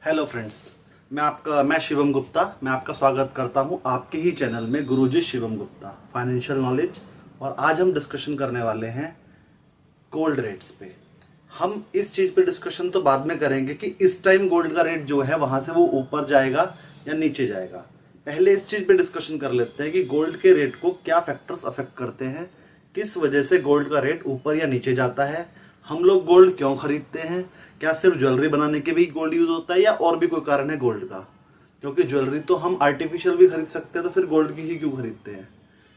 Hello friends, मैं शिवम गुप्ता। मैं आपका स्वागत करता हूं आपके ही चैनल में गुरुजी शिवम गुप्ता फाइनेंशियल नॉलेज। और आज हम डिस्कशन करने वाले हैं गोल्ड रेट्स पे। हम इस चीज पे डिस्कशन तो बाद में करेंगे कि इस टाइम गोल्ड का रेट जो है वहां से वो ऊपर जाएगा या नीचे जाएगा। पहले इस चीज पे डिस्कशन कर लेते हैं कि गोल्ड के रेट को क्या फैक्टर्स अफेक्ट करते हैं, किस वजह से गोल्ड का रेट ऊपर या नीचे जाता है, हम लोग गोल्ड क्यों खरीदते हैं, क्या सिर्फ ज्वेलरी बनाने के भी गोल्ड यूज होता है या और भी कोई कारण है गोल्ड का। क्योंकि ज्वेलरी तो हम आर्टिफिशियल भी खरीद सकते हैं, तो फिर गोल्ड की ही क्यों खरीदते हैं,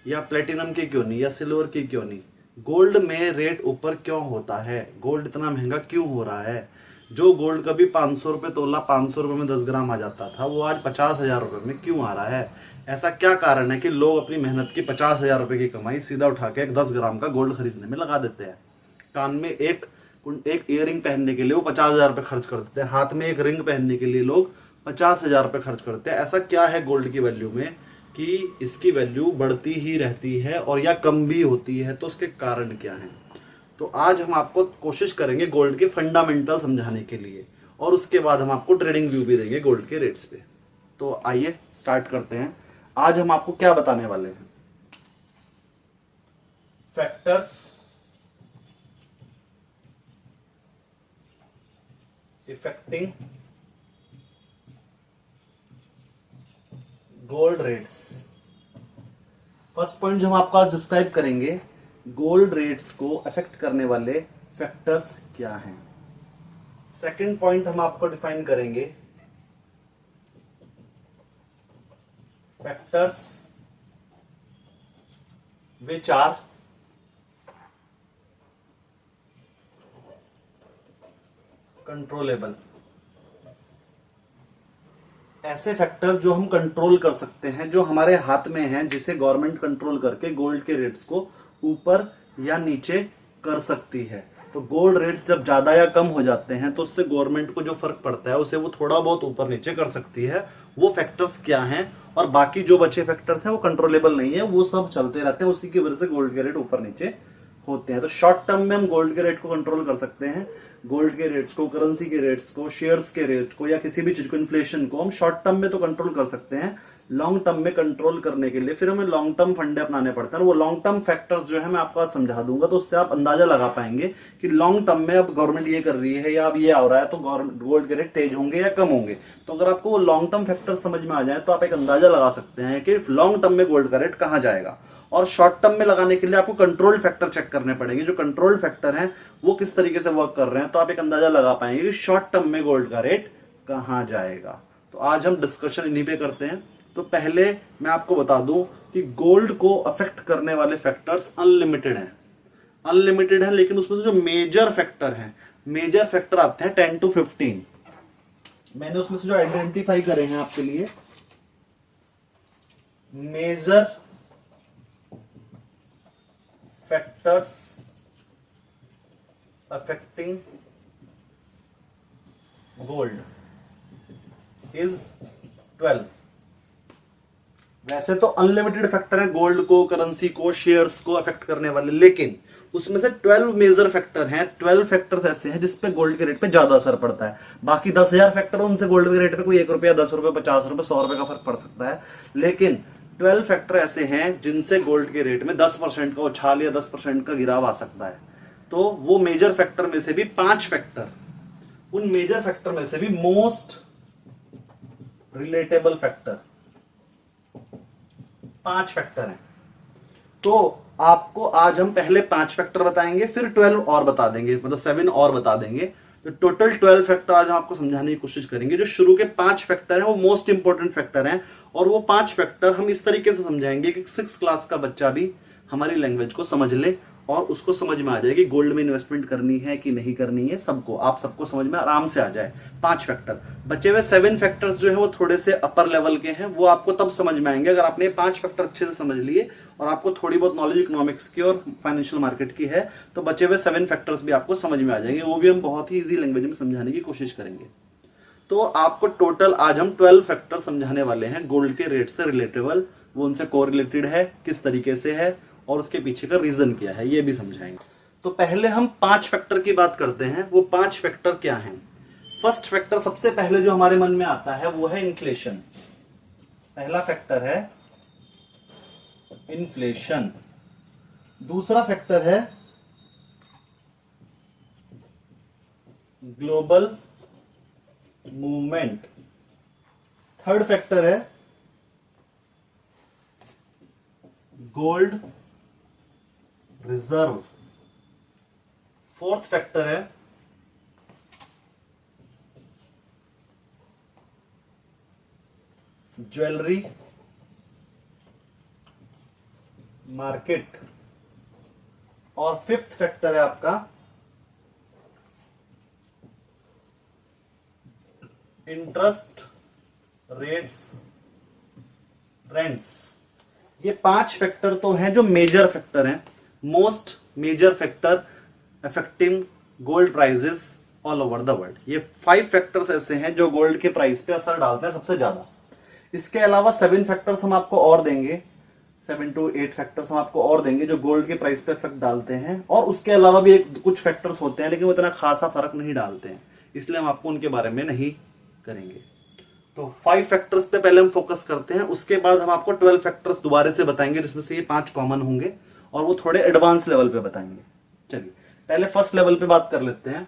या प्लेटिनम की क्यों नहीं, या सिल्वर की क्यों नहीं। गोल्ड में रेट ऊपर क्यों होता है, गोल्ड इतना महंगा क्यों हो रहा है। जो गोल्ड कभी 500 रुपये तोला 500 रुपये में 10 ग्राम आ जाता था, वो आज 50,000 रुपये में क्यों आ रहा है। ऐसा क्या कारण है कि लोग अपनी मेहनत की 50,000 रुपये की कमाई सीधा उठा के एक 10 ग्राम का गोल्ड खरीदने में लगा देते हैं। कान में एक ईयरिंग पहनने के लिए वो 50,000 रुपये खर्च कर देते हैं, हाथ में एक रिंग पहनने के लिए लोग 50,000 रुपये खर्च करते हैं। ऐसा क्या है गोल्ड की वैल्यू में कि इसकी वैल्यू बढ़ती ही रहती है और या कम भी होती है, तो उसके कारण क्या है। तो आज हम आपको कोशिश करेंगे गोल्ड के फंडामेंटल समझाने के लिए, और उसके बाद हम आपको ट्रेडिंग व्यू भी देंगे गोल्ड के रेट्स पे। तो आइए स्टार्ट करते हैं। आज हम आपको क्या बताने वाले हैं, factors effecting gold rates. First point जो हम आपको आज डिस्क्राइब करेंगे, गोल्ड रेट्स को अफेक्ट करने वाले फैक्टर्स क्या हैं। सेकंड पॉइंट हम आपको डिफाइन करेंगे, फैक्टर्स विच आर कंट्रोलेबल। ऐसे फैक्टर जो हम कंट्रोल कर सकते हैं, जो हमारे हाथ में हैं, जिसे गवर्नमेंट कंट्रोल करके गोल्ड के रेट्स को ऊपर या नीचे कर सकती है। तो गोल्ड रेट्स जब ज्यादा या कम हो जाते हैं तो उससे गवर्नमेंट को जो फर्क पड़ता है उसे वो थोड़ा बहुत ऊपर नीचे कर सकती है। वो फैक्टर्स क्या हैं, और बाकी जो बचे फैक्टर्स हैं वो कंट्रोलेबल नहीं है, वो सब चलते रहते हैं, उसी की वजह से गोल्ड के रेट ऊपर नीचे होते हैं। तो शॉर्ट टर्म में हम गोल्ड के रेट को कंट्रोल कर सकते हैं। गोल्ड के रेट्स को, करेंसी के रेट्स को, शेयर्स के रेट को, या किसी भी चीज को, इन्फ्लेशन को हम शॉर्ट टर्म में तो कंट्रोल कर सकते हैं। लॉन्ग टर्म में कंट्रोल करने के लिए फिर हमें लॉन्ग टर्म फंडे अपनाने पड़ते हैं। वो लॉन्ग टर्म फैक्टर्स जो है मैं आपको आज समझा दूंगा, तो उससे आप अंदाजा लगा पाएंगे कि लॉन्ग टर्म में अब गवर्नमेंट ये कर रही है या अब ये आ रहा है तो गोल्ड के रेट तेज होंगे या कम होंगे। तो अगर आपको वो लॉन्ग टर्म फैक्टर समझ में आ जाए तो आप एक अंदाजा लगा सकते हैं कि लॉन्ग टर्म में गोल्ड का रेट कहां जाएगा। और शॉर्ट टर्म में लगाने के लिए आपको कंट्रोल फैक्टर चेक करने पड़ेंगे, जो कंट्रोल फैक्टर हैं वो किस तरीके से वर्क कर रहे हैं, तो आप एक अंदाजा लगा पाएंगे कि शॉर्ट टर्म में गोल्ड का रेट कहां जाएगा। तो आज हम डिस्कशन इन्हीं पे करते हैं। तो पहले मैं आपको बता दूं कि गोल्ड को अफेक्ट करने वाले फैक्टर्स अनलिमिटेड है, लेकिन उसमें से जो मेजर फैक्टर आते हैं 10 to 15। मैंने उसमें से जो आइडेंटिफाई करे हैं आपके लिए, major factors affecting gold is 12। वैसे तो अनलिमिटेड फैक्टर है गोल्ड को, करेंसी को, शेयर्स को अफेक्ट करने वाले, लेकिन उसमें से 12 मेजर फैक्टर हैं। 12 फैक्टर्स ऐसे हैं जिसपे गोल्ड के रेट पे ज्यादा असर पड़ता है। बाकी 10,000 फैक्टर, उनसे गोल्ड के रेट पे कोई 1 रुपया, 10 रुपये, 50 रुपये, 100 रुपये का फर्क पड़ सकता है। लेकिन 12 फैक्टर ऐसे हैं जिनसे गोल्ड के रेट में 10% का उछाल या 10% का गिराव आ सकता है। तो वो मेजर फैक्टर में से भी 5 फैक्टर, उन मेजर फैक्टर में से भी मोस्ट रिलेटेबल फैक्टर 5 फैक्टर हैं। तो आपको आज हम पहले 5 फैक्टर बताएंगे, फिर 12 और बता देंगे, मतलब 7 और बता देंगे। तो टोटल 12 फैक्टर आज हम आपको समझाने की कोशिश करेंगे। जो शुरू के 5 फैक्टर हैं वो मोस्ट इंपोर्टेंट फैक्टर हैं, और वो 5 फैक्टर हम इस तरीके से समझाएंगे कि 6th क्लास का बच्चा भी हमारी लैंग्वेज को समझ ले और उसको समझ में आ जाए कि गोल्ड में इन्वेस्टमेंट करनी है कि नहीं करनी है। आप सबको समझ में आराम से आ जाए 5 फैक्टर। बचे हुए 7 फैक्टर्स जो है वो थोड़े से अपर लेवल के हैं, वो आपको तब समझ में आएंगे अगर आपने 5 फैक्टर अच्छे से समझ लिए और आपको थोड़ी बहुत नॉलेज इकोनॉमिक्स की और फाइनेंशियल मार्केट की है, तो बचे हुए 7 फैक्टर्स भी आपको समझ में आ जाएंगे। वो भी हम बहुत ही इजी लैंग्वेज में समझाने की कोशिश करेंगे। तो आपको टोटल आज हम 12 फैक्टर समझाने वाले हैं गोल्ड के रेट से रिलेटेबल। वो उनसे कोरिलेटेड है, किस तरीके से है, और उसके पीछे का रीजन क्या है, ये भी समझाएंगे। तो पहले हम 5 फैक्टर की बात करते हैं। वो 5 फैक्टर क्या हैं। फर्स्ट फैक्टर सबसे पहले जो हमारे मन में आता है वो है इन्फ्लेशन। पहला फैक्टर है इन्फ्लेशन। दूसरा फैक्टर है ग्लोबल मूवमेंट। थर्ड फैक्टर है गोल्ड रिजर्व। फोर्थ फैक्टर है ज्वेलरी मार्केट। और फिफ्थ फैक्टर है आपका इंटरेस्ट रेट्स रेंट्स। ये 5 फैक्टर तो हैं जो मेजर फैक्टर हैं, most major factor affecting gold prices all over the world. ये 5 फैक्टर्स ऐसे हैं जो गोल्ड के प्राइस पे असर डालते हैं सबसे ज्यादा। इसके अलावा 7 फैक्टर्स हम आपको और देंगे, 7 to 8 फैक्टर्स हम आपको और देंगे जो गोल्ड के प्राइस पे इफेक्ट डालते हैं। और उसके अलावा भी कुछ फैक्टर्स होते हैं लेकिन वो इतना खासा फर्क नहीं डालते हैं, इसलिए हम आपको उनके बारे में नहीं करेंगे। तो 5 फैक्टर्स पे पहले हम फोकस करते हैं, उसके बाद हम आपको 12 फैक्टर्स दोबारा से बताएंगे जिसमें से ये 5 कॉमन होंगे और वो थोड़े एडवांस लेवल पे बताएंगे। चलिए पहले फर्स्ट लेवल पे बात कर लेते हैं,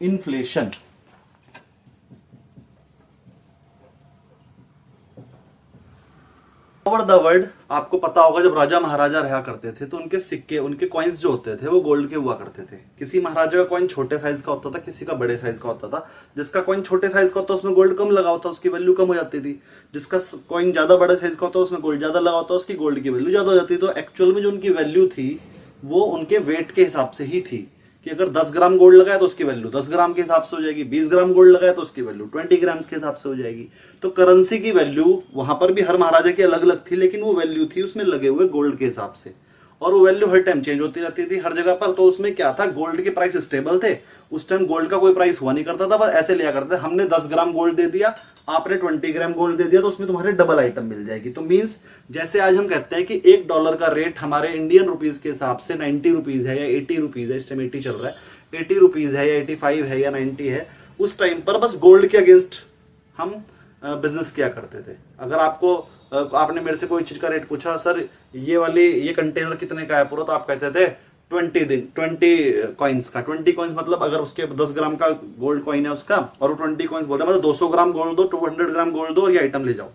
इन्फ्लेशन। ओवर द वर्ल्ड आपको पता होगा जब राजा महाराजा रहा करते थे तो उनके सिक्के, उनके कॉइन्स जो होते थे वो गोल्ड के हुआ करते थे। किसी महाराजा का कॉइन छोटे साइज का होता था, किसी का बड़े साइज का होता था। जिसका कॉइन छोटे साइज का होता उसमें गोल्ड कम लगा होता, उसकी वैल्यू कम हो जाती थी। जिसका कॉइन ज्यादा बड़े साइज का होता उसमें गोल्ड ज्यादा लगा होता, उसकी गोल्ड की वैल्यू ज्यादा हो जाती। तो एक्चुअल में जो उनकी वैल्यू थी वो उनके वेट के हिसाब से ही थी कि अगर 10 ग्राम गोल्ड लगाए तो उसकी वैल्यू 10 ग्राम के हिसाब से हो जाएगी, 20 ग्राम गोल्ड लगाए तो उसकी वैल्यू 20 ग्राम्स के हिसाब से हो जाएगी। तो करेंसी की वैल्यू वहां पर भी हर महाराजा की अलग अलग थी, लेकिन वो वैल्यू थी उसमें लगे हुए गोल्ड के हिसाब से, और वो वैल्यू हर टाइम चेंज होती रहती थी हर जगह पर। तो उसमें क्या था, गोल्ड के प्राइस स्टेबल थे। उस टाइम गोल्ड का कोई प्राइस हुआ नहीं करता था, बस ऐसे लिया करते, हमने 10 ग्राम गोल्ड दे दिया, आपने 20 ग्राम गोल्ड दे दिया, तो उसमें तुम्हारे डबल आइटम मिल जाएगी। तो मींस जैसे आज हम कहते हैं कि $1 का रेट हमारे इंडियन रुपीज के हिसाब से 90 रुपीज है या 80 रुपीज है, इस टाइम 80 चल रहा है, 80 रुपीज है या 85 है या 90 है, उस टाइम पर बस गोल्ड के अगेंस्ट हम बिजनेस किया करते थे। अगर आपने मेरे से कोई चीज का रेट पूछा, सर ये कंटेनर कितने का है पूरा, तो आप कहते थे 20 कॉइन्स का। 20 कॉइन्स मतलब अगर उसके 10 ग्राम का गोल्ड कॉइन है उसका और वो 20 कॉइन्स बोल रहा है, मतलब 200 ग्राम गोल्ड दो, 200 ग्राम गोल्ड दो और ये आइटम ले जाओ।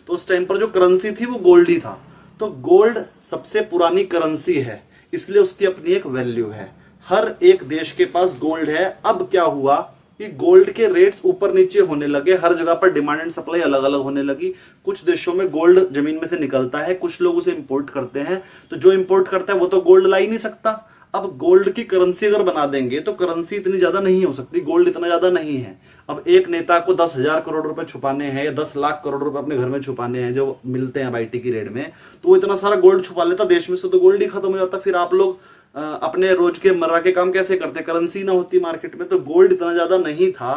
तो उस टाइम पर जो करेंसी थी वो गोल्ड ही था। तो गोल्ड सबसे पुरानी करेंसी है, इसलिए उसकी अपनी एक वैल्यू है। हर एक देश के पास गोल्ड है। अब क्या हुआ कि गोल्ड के रेट्स ऊपर नीचे होने लगे, हर जगह पर डिमांड एंड सप्लाई अलग अलग होने लगी। कुछ देशों में गोल्ड जमीन में से निकलता है, कुछ लोग उसे इंपोर्ट करते हैं, तो जो इंपोर्ट करता है वो तो गोल्ड ला ही नहीं सकता। अब गोल्ड की करेंसी अगर बना देंगे तो करेंसी इतनी ज्यादा नहीं हो सकती, गोल्ड इतना ज्यादा नहीं है। अब एक नेता को 10,000 करोड़ रुपए छुपाने हैं या 10 लाख करोड़ रुपए अपने घर में छुपाने हैं जो मिलते हैं आईटी की रेट में, तो वो इतना सारा गोल्ड छुपा लेता देश में से, तो गोल्ड ही खत्म हो जाता। फिर आप लोग अपने रोज के मर्रा के काम कैसे करते, करेंसी ना होती मार्केट में। तो गोल्ड इतना ज्यादा नहीं था,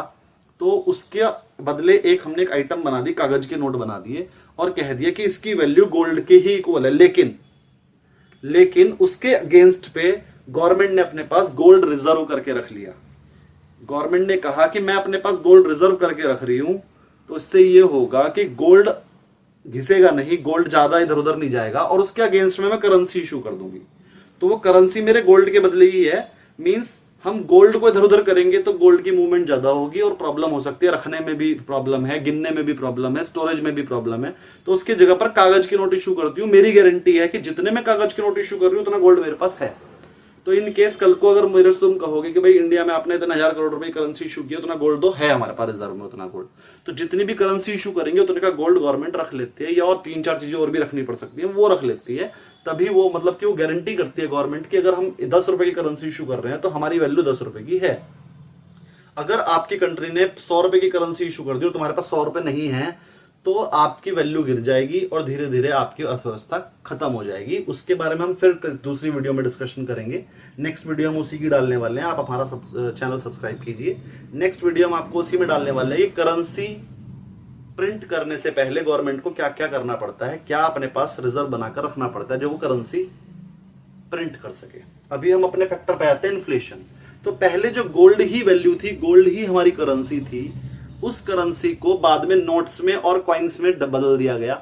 तो उसके बदले हमने एक आइटम बना दी, कागज के नोट बना दिए और कह दिया कि इसकी वैल्यू गोल्ड के ही इक्वल है। लेकिन उसके अगेंस्ट पे गवर्नमेंट ने अपने पास गोल्ड रिजर्व करके रख लिया। गवर्नमेंट ने कहा कि मैं अपने पास गोल्ड रिजर्व करके रख रही हूं, तो इससे ये होगा कि गोल्ड घिसेगा नहीं, गोल्ड ज्यादा इधर उधर नहीं जाएगा, और उसके अगेंस्ट में मैं करेंसी इशू कर दूंगी। तो वो करेंसी मेरे गोल्ड के बदले ही है। मींस हम गोल्ड को इधर उधर करेंगे तो गोल्ड की मूवमेंट ज्यादा होगी और प्रॉब्लम हो सकती है, रखने में भी प्रॉब्लम है, गिनने में भी प्रॉब्लम है, स्टोरेज में भी प्रॉब्लम है। तो उसकी जगह पर कागज की नोट इशू करती हूँ। मेरी गारंटी है कि जितने मैं कागज की नोट इशू कर रही हूँ उतना गोल्ड मेरे पास है। तो इन केस कल को अगर मेरे से तुम कहोगे कि भाई इंडिया में आपने इतना 1000 करोड़ रुपए करेंसी इशू किया, उतना गोल्ड दो, है हमारे पास रिजर्व में उतना गोल्ड, तो जितनी भी करेंसी इशू करेंगे उतने का गोल्ड गवर्नमेंट रख लेती है, या और 3-4 चीजें और भी रखनी पड़ सकती है, वो रख लेती है। तभी वो मतलब कि वो गारंटी करती है गवर्नमेंट की अगर हम 10 रुपए की करेंसी इशू कर रहे हैं तो हमारी वैल्यू 10 रुपए की है। अगर आपकी कंट्री ने 100 रुपए की करेंसी इशू कर दी और तुम्हारे पास 100 रुपए नहीं है, तो आपकी वैल्यू गिर जाएगी और धीरे धीरे आपकी अर्थव्यवस्था खत्म हो जाएगी। उसके बारे में हम फिर दूसरी वीडियो में डिस्कशन करेंगे। नेक्स्ट वीडियो हम उसी की डालने वाले हैं, आप हमारा चैनल सब्सक्राइब कीजिए। नेक्स्ट वीडियो हम आपको उसी में डालने वाले हैं, करेंसी प्रिंट करने से पहले गवर्नमेंट को क्या क्या करना पड़ता है, क्या अपने पास रिजर्व बनाकर रखना पड़ता है जो वो करेंसी प्रिंट कर सके। अभी हम अपने फैक्टर पे आते हैं, इन्फ्लेशन। तो पहले जो गोल्ड ही वैल्यू थी, गोल्ड ही हमारी करेंसी थी, उस करेंसी को बाद में नोट्स में और कॉइन्स में बदल दिया गया।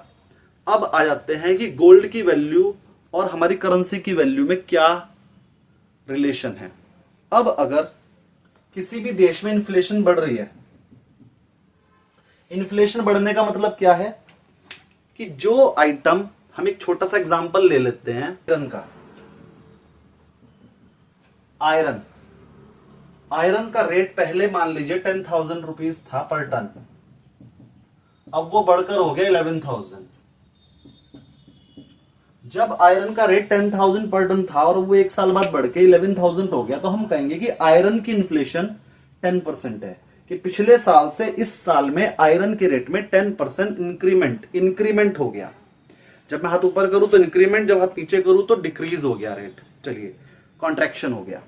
अब आ जाते हैं कि गोल्ड की वैल्यू और हमारी करेंसी की वैल्यू में क्या रिलेशन है। अब अगर किसी भी देश में इन्फ्लेशन बढ़ रही है, इन्फ्लेशन बढ़ने का मतलब क्या है कि जो आइटम, हम एक छोटा सा एग्जांपल ले लेते हैं आयरन का। आयरन का रेट पहले मान लीजिए 10,000 रुपीज था पर टन, अब वो बढ़कर हो गया 11,000। जब आयरन का रेट 10,000 पर टन था और वो एक साल बाद बढ़ के 11,000 हो गया, तो हम कहेंगे कि आयरन की इन्फ्लेशन 10% है, कि पिछले साल से इस साल में आयरन के रेट में 10% इंक्रीमेंट हो गया। जब मैं हाथ ऊपर करूं तो इंक्रीमेंट, जब हाथ नीचे करूं तो डिक्रीज हो गया रेट, चलिए कॉन्ट्रैक्शन हो गया।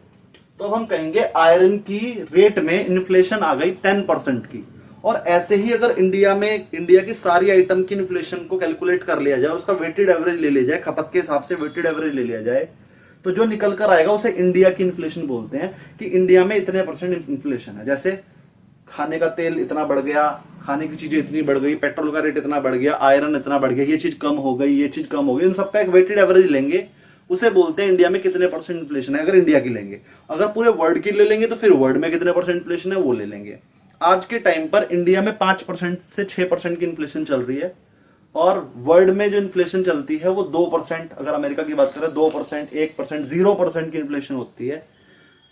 तो हम कहेंगे आयरन की रेट में इन्फ्लेशन आ गई 10% की। और ऐसे ही अगर इंडिया की सारी आइटम की इन्फ्लेशन को कैलकुलेट कर लिया जाए, उसका वेटेड एवरेज ले लिया जाए, खपत के हिसाब से वेटेड एवरेज ले लिया जाए, तो जो निकल कर आएगा उसे इंडिया की इन्फ्लेशन बोलते हैं, कि इंडिया में इतने % इन्फ्लेशन है। जैसे खाने का तेल इतना बढ़ गया, खाने की चीजें इतनी बढ़ गई, पेट्रोल का रेट इतना बढ़ गया, आयरन इतना बढ़ गया, ये चीज कम हो गई, ये चीज कम हो गई, इन सबका एक वेटेड एवरेज लेंगे, उसे बोलते हैं इंडिया में कितने % इन्फ्लेशन है। अगर इंडिया की लेंगे, अगर पूरे वर्ल्ड की ले लेंगे तो फिर वर्ल्ड में कितने % इन्फ्लेशन है वो ले लेंगे। आज के टाइम पर इंडिया में 5% से 6% की इन्फ्लेशन चल रही है, और वर्ल्ड में जो इन्फ्लेशन चलती है वो 2%, अगर अमेरिका की बात करें 2%, 1%, 0% की इन्फ्लेशन होती है।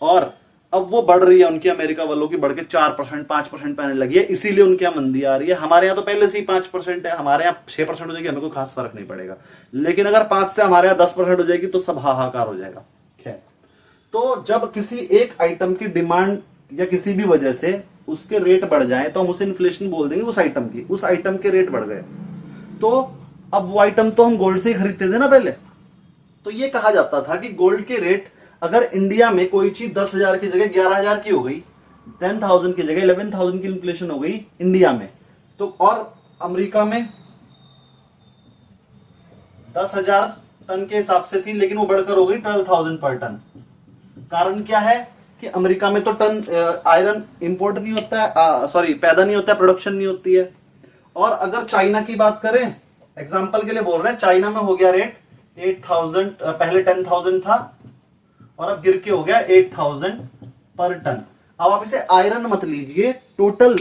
और अब वो बढ़ रही है, उनकी अमेरिका वालों की बढ़ के 4%, 5% पे आने लगी है, इसीलिए उनके यहाँ मंदी आ रही है। हमारे यहाँ तो पहले से ही 5% है, हमारे यहाँ 6% हो जाएगी, हमें कोई खास फर्क नहीं पड़ेगा। लेकिन अगर 5 से हमारे यहाँ 10% हो जाएगी तो सब हाहाकार हो जाएगा। खैर, तो जब किसी एक आइटम की डिमांड या किसी भी वजह से उसके रेट बढ़ जाए तो हम उसे इन्फ्लेशन बोल देंगे उस आइटम के रेट बढ़ गए। तो अब वो आइटम तो हम गोल्ड से ही खरीदते थे ना पहले, तो ये कहा जाता था कि गोल्ड के रेट, अगर इंडिया में कोई चीज 10,000 की जगह 11,000 की हो गई, 10,000 की जगह 11,000 की इन्फ्लेशन हो गई इंडिया में, तो और अमेरिका में 10,000 टन के हिसाब से थी, लेकिन वो बढ़कर हो गई 12,000 पर टन। कारण क्या है कि अमेरिका में तो टन आयरन इंपोर्ट नहीं होता है, सॉरी पैदा नहीं होता है, प्रोडक्शन नहीं होती है। और अगर चाइना की बात करें, एग्जांपल के लिए बोल रहे हैं, चाइना में हो गया रेट 8,000, पहले 10,000 था और अब गिर के हो गया 8,000 पर टन। अब आप इसे आयरन मत लीजिए, टोटल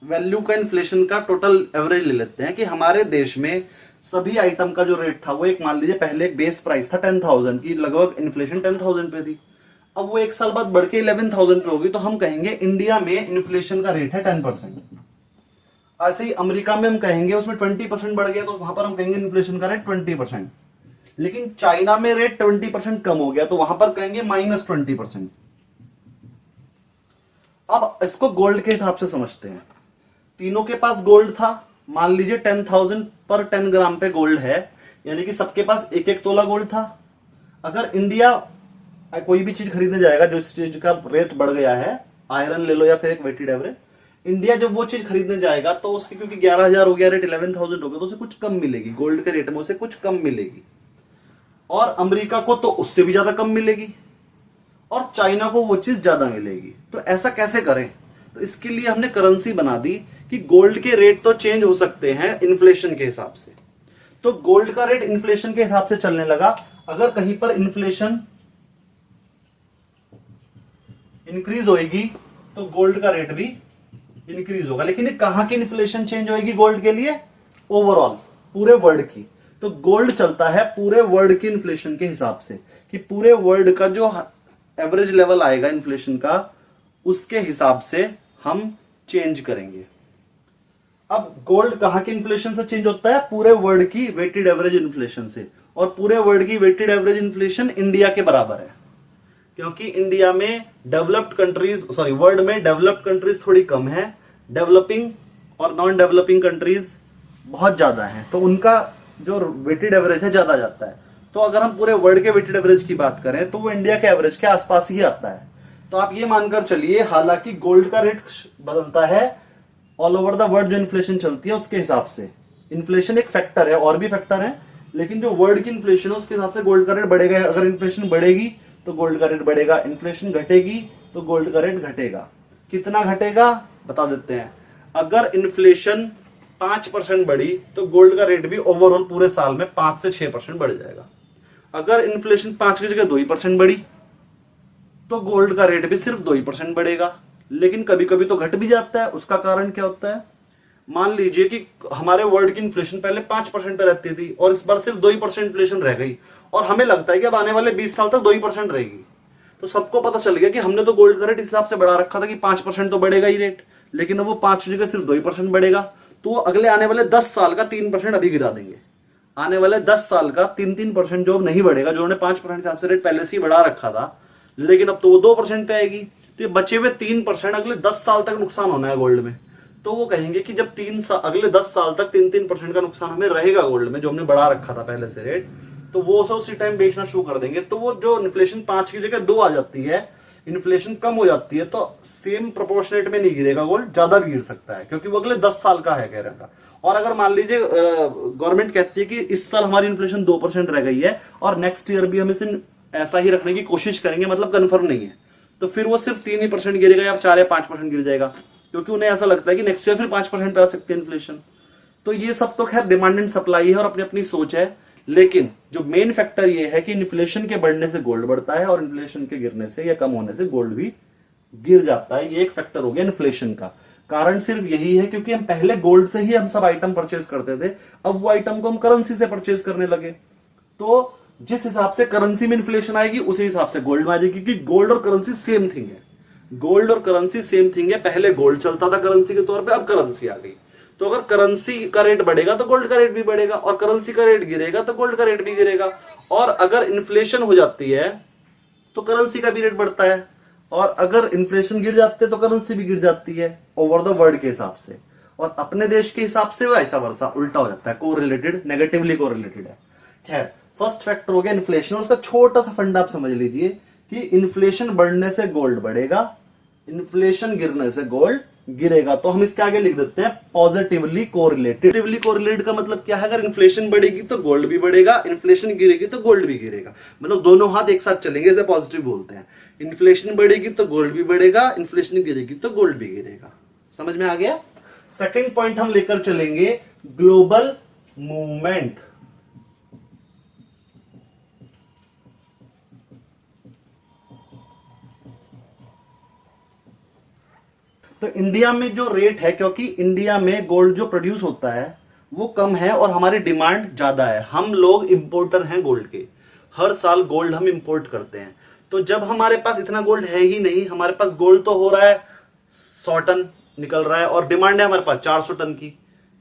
वैल्यू का इन्फ्लेशन का टोटल एवरेज ले लेते हैं कि हमारे देश में सभी आइटम का जो रेट था वो एक मान लीजिए पहले एक बेस प्राइस था 10,000 की, लगभग इन्फ्लेशन 10,000 पे थी, अब वो एक साल बाद बढ़ के 11,000 पे होगी, तो हम कहेंगे इंडिया में इन्फ्लेशन का रेट है 10%। ऐसे ही अमेरिका में हम कहेंगे उसमें 20% बढ़ गया, तो वहां पर हम कहेंगे इन्फ्लेशन का रेट 20%। लेकिन चाइना में रेट 20% कम हो गया, तो वहां पर कहेंगे -20%। अब इसको गोल्ड के हिसाब से समझते हैं। तीनों के पास गोल्ड था, मान लीजिए 10,000 पर 10 ग्राम पे गोल्ड है, यानी कि सबके पास 1-1 तोला गोल्ड था। अगर इंडिया कोई भी चीज खरीदने जाएगा जो इस चीज का रेट बढ़ गया है, आयरन ले लो या फिर एक वेटेड एवरेज, इंडिया जब वो चीज खरीदने जाएगा तो उसकी, क्योंकि 11,000 हो गया रेट, 11,000 हो गया, तो उसे कुछ कम मिलेगी, गोल्ड के रेट में उसे कुछ कम मिलेगी। और अमेरिका को तो उससे भी ज्यादा कम मिलेगी, और चाइना को वो चीज ज्यादा मिलेगी। तो ऐसा कैसे करें? तो इसके लिए हमने करेंसी बना दी कि गोल्ड के रेट तो चेंज हो सकते हैं इन्फ्लेशन के हिसाब से। तो गोल्ड का रेट इन्फ्लेशन के हिसाब से चलने लगा। अगर कहीं पर इन्फ्लेशन इंक्रीज होएगी तो गोल्ड का रेट भी इंक्रीज होगा। लेकिन कहां की इन्फ्लेशन चेंज होएगी गोल्ड के लिए? ओवरऑल पूरे वर्ल्ड की। तो गोल्ड चलता है पूरे वर्ल्ड की इन्फ्लेशन के हिसाब से, कि पूरे वर्ल्ड का जो एवरेज लेवल आएगा इन्फ्लेशन का, उसके हिसाब से हम चेंज करेंगे। अब गोल्ड कहां की इन्फ्लेशन से चेंज होता है? पूरे वर्ल्ड की वेटेड एवरेज इन्फ्लेशन से। और पूरे वर्ल्ड की वेटेड एवरेज इन्फ्लेशन इंडिया के बराबर है, क्योंकि इंडिया में डेवलप्ड कंट्रीज, सॉरी वर्ल्ड में डेवलप्ड कंट्रीज थोड़ी कम है, डेवलपिंग और नॉन डेवलपिंग कंट्रीज बहुत ज्यादा है, तो उनका जो वेटेड एवरेज है ज्यादा जाता है। तो अगर हम पूरे वर्ल्ड के वेटेड एवरेज की बात करें तो वो इंडिया के एवरेज के आसपास ही आता है। तो आप ये मानकर चलिए, हालांकि गोल्ड का रेट बदलता है ऑल ओवर द वर्ल्ड, जो इन्फ्लेशन चलती है उसके हिसाब से। इन्फ्लेशन एक फैक्टर है, और भी फैक्टर है, लेकिन जो वर्ल्ड की इन्फ्लेशन है उसके हिसाब से गोल्ड का रेट बढ़ेगा। अगर इन्फ्लेशन बढ़ेगी तो गोल्ड का रेट बढ़ेगा, इन्फ्लेशन घटेगी तो गोल्ड का रेट घटेगा। कितना घटेगा बता देते हैं। अगर इन्फ्लेशन 5% बढ़ी तो गोल्ड का रेट भी ओवरऑल पूरे साल में 5 से 6% बढ़ जाएगा। अगर इन्फ्लेशन 5 की जगह 2% बढ़ी तो गोल्ड का रेट भी सिर्फ 2% बढ़ेगा। लेकिन कभी कभी तो घट भी जाता है। उसका कारण क्या होता है? मान लीजिए कि हमारे वर्ल्ड की इन्फ्लेशन पहले 5% पे रहती थी और इस बार सिर्फ 2% इन्फ्लेशन रह गई, और हमें लगता है कि अब आने वाले 20 साल तक 2% रहेगी। तो सबको पता चल गया कि हमने तो गोल्ड का रेट इस हिसाब से बढ़ा रखा था कि 5% तो बढ़ेगा ही रेट, लेकिन अब वो 5 की जगह सिर्फ 2% बढ़ेगा। तो वो अगले आने वाले 10 साल का 3% अभी गिरा देंगे। आने वाले 10 साल का 3% जो नहीं बढ़ेगा, जो उन्होंने 5% के हिसाब से रेट पहले से ही बढ़ा रखा था, लेकिन अब तो वो 2% पे आएगी। तो ये बचे हुए 3% अगले 10 साल तक नुकसान होना है गोल्ड में। तो वो कहेंगे कि जब अगले 10 साल तक 3% का नुकसान हमें रहेगा गोल्ड में, जो हमने बढ़ा रखा था पहले से रेट, तो वो उसी टाइम बेचना शुरू कर देंगे। तो वो जो इन्फ्लेशन 5 की जगह 2 आ जाती है, इन्फ्लेशन कम हो जाती है, तो सेम प्रोपोर्शनेट में नहीं गिरेगा गोल्ड, ज्यादा भी गिर सकता है क्योंकि वो अगले 10 साल का है कह रहा था। और अगर मान लीजिए गवर्नमेंट कहती है कि इस साल हमारी इन्फ्लेशन 2% रह गई है और नेक्स्ट ईयर भी हम इसे ऐसा ही रखने की कोशिश करेंगे, मतलब कंफर्म नहीं है, तो फिर वो सिर्फ 3% गिरेगा या 4 या 5% गिर जाएगा, क्योंकि उन्हें ऐसा लगता है कि नेक्स्ट ईयर फिर 5% पे आ सकती है इन्फ्लेशन। तो ये सब तो खैर डिमांड एंड सप्लाई है और अपनी अपनी सोच है, लेकिन जो मेन फैक्टर ये है कि इन्फ्लेशन के बढ़ने से गोल्ड बढ़ता है और इन्फ्लेशन के गिरने से या कम होने से गोल्ड भी गिर जाता है। ये एक फैक्टर हो गया इन्फ्लेशन का। कारण सिर्फ यही है क्योंकि हम पहले गोल्ड से ही हम सब आइटम परचेज करते थे, अब वो आइटम को हम करेंसी से परचेज करने लगे। तो जिस हिसाब से करेंसी में इन्फ्लेशन आएगी उसी हिसाब से गोल्ड में आ जाएगी, क्योंकि गोल्ड और करेंसी सेम थिंग है। गोल्ड और करेंसी सेम थिंग है। पहले गोल्ड चलता था करेंसी के तौर पे, अब करेंसी आ गई। तो अगर करेंसी का रेट बढ़ेगा तो गोल्ड का रेट भी बढ़ेगा, और करेंसी का रेट गिरेगा तो गोल्ड का रेट भी गिरेगा। और अगर इन्फ्लेशन हो जाती है तो करेंसी का भी रेट बढ़ता है, और अगर इन्फ्लेशन गिर जाती है तो करेंसी भी गिर जाती है ओवर द वर्ल्ड के हिसाब से। और अपने देश के हिसाब से वैसा वर्षा उल्टा हो जाता है, कोरिलेटेड, नेगेटिवली कोरिलेटेड है। खैर, फर्स्ट फैक्टर हो गया इन्फ्लेशन। और उसका छोटा सा फंडा आप समझ लीजिए कि इन्फ्लेशन बढ़ने से गोल्ड बढ़ेगा, इन्फ्लेशन गिरने से गोल्ड गिरेगा। तो हम इसके आगे लिख देते हैं पॉजिटिवली कोरिलेटेड। पॉजिटिवली कोरिलेटेड का मतलब क्या है? अगर इन्फ्लेशन बढ़ेगी तो गोल्ड भी बढ़ेगा, इन्फ्लेशन गिरेगी तो गोल्ड भी गिरेगा, मतलब दोनों हाथ एक साथ चलेंगे, इसे पॉजिटिव बोलते हैं। इन्फ्लेशन बढ़ेगी तो गोल्ड भी बढ़ेगा, इन्फ्लेशन गिरेगी तो गोल्ड भी गिरेगा। समझ में आ गया? सेकंड पॉइंट हम लेकर चलेंगे ग्लोबल मूवमेंट। तो इंडिया में जो रेट है, क्योंकि इंडिया में गोल्ड जो प्रोड्यूस होता है वो कम है और हमारी डिमांड ज्यादा है, हम लोग इंपोर्टर हैं गोल्ड के, हर साल गोल्ड हम इंपोर्ट करते हैं। तो जब हमारे पास इतना गोल्ड है ही नहीं, हमारे पास गोल्ड तो हो रहा है 100 टन निकल रहा है और डिमांड है हमारे पास 400 टन की,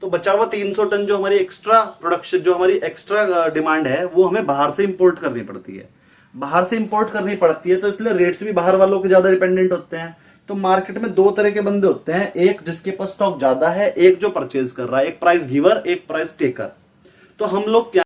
तो बचा हुआ 300 टन जो हमारी एक्स्ट्रा प्रोडक्शन, जो हमारी एक्स्ट्रा डिमांड है, वो हमें बाहर से इंपोर्ट करनी पड़ती है। बाहर से इंपोर्ट करनी पड़ती है तो इसलिए रेट्स भी बाहर वालों के ज्यादा डिपेंडेंट होते हैं। तो मार्केट में 2 तरह के बंदे होते हैं, एक जिसके पास स्टॉक ज्यादा है, एक जो परचेज कर रहा है, एक प्राइस गिवर, एक प्राइस टेकर। तो हम लोग क्या